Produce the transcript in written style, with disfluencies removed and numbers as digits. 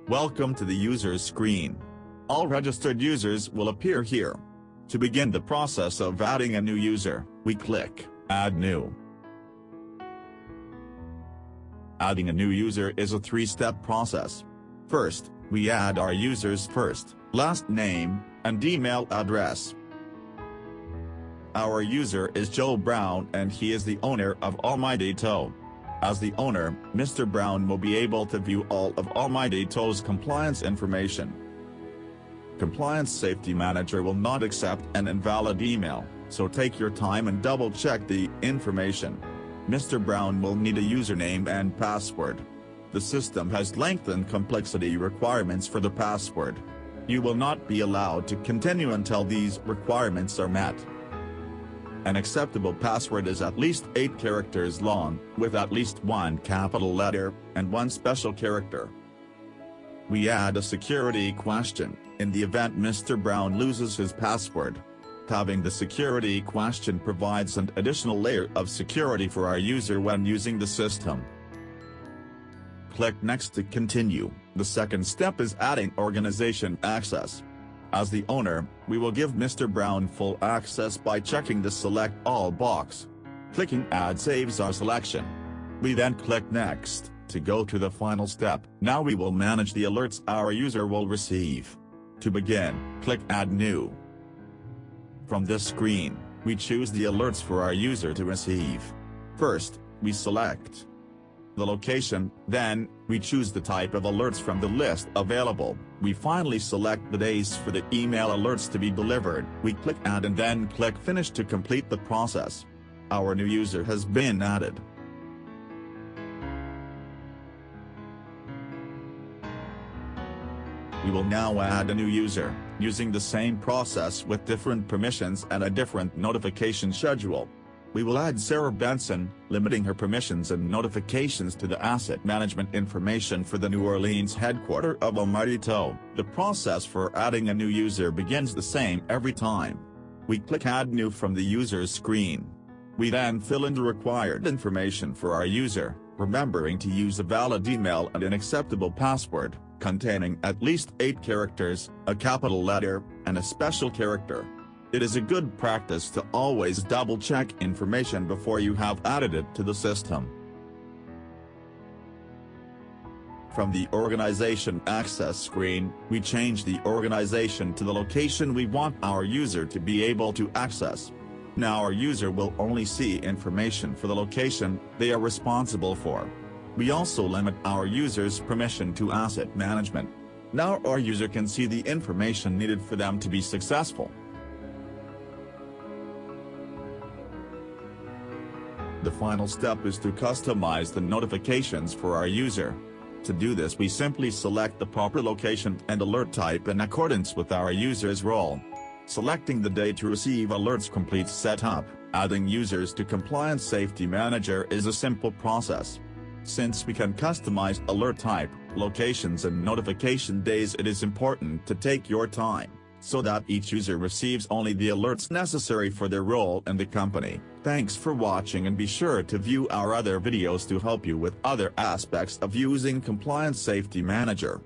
Welcome to the user's screen. All registered users will appear here. To begin the process of adding a new user, we click Add New. Adding a new user is a three-step process. First, we add our user's first, last name, and email address. Our user is Joe Brown and he is the owner of Almighty Tow. As the owner, Mr. Brown will be able to view all of Almighty Tow's compliance information. Compliance Safety Manager will not accept an invalid email, so take your time and double-check the information. Mr. Brown will need a username and password. The system has length and complexity requirements for the password. You will not be allowed to continue until these requirements are met. An acceptable password is at least 8 characters long, with at least one capital letter, and one special character. We add a security question, in the event Mr. Brown loses his password. Having the security question provides an additional layer of security for our user when using the system. Click Next to continue. The second step is adding organization access. As the owner, we will give Mr. Brown full access by checking the Select All box. Clicking Add saves our selection. We then click Next to go to the final step. Now we will manage the alerts our user will receive. To begin, click Add New. From this screen, we choose the alerts for our user to receive. First, we select the location, then, we choose the type of alerts from the list available. We finally select the days for the email alerts to be delivered. We click Add and then click Finish to complete the process. Our new user has been added. We will now add a new user, using the same process with different permissions and a different notification schedule. We will add Sarah Benson, limiting her permissions and notifications to the asset management information for the New Orleans headquarters of Almighty Tow. The process for adding a new user begins the same every time. We click Add New from the user's screen. We then fill in the required information for our user, remembering to use a valid email and an acceptable password, containing at least 8 characters, a capital letter, and a special character. It is a good practice to always double-check information before you have added it to the system. From the Organization Access screen, we change the organization to the location we want our user to be able to access. Now our user will only see information for the location they are responsible for. We also limit our user's permission to asset management. Now our user can see the information needed for them to be successful. The final step is to customize the notifications for our user. To do this, we simply select the proper location and alert type in accordance with our user's role. Selecting the day to receive alerts completes setup. Adding users to Compliance Safety Manager is a simple process. Since we can customize alert type, locations and notification days, it is important to take your time, so that each user receives only the alerts necessary for their role in the company. Thanks for watching and be sure to view our other videos to help you with other aspects of using Compliance Safety Manager.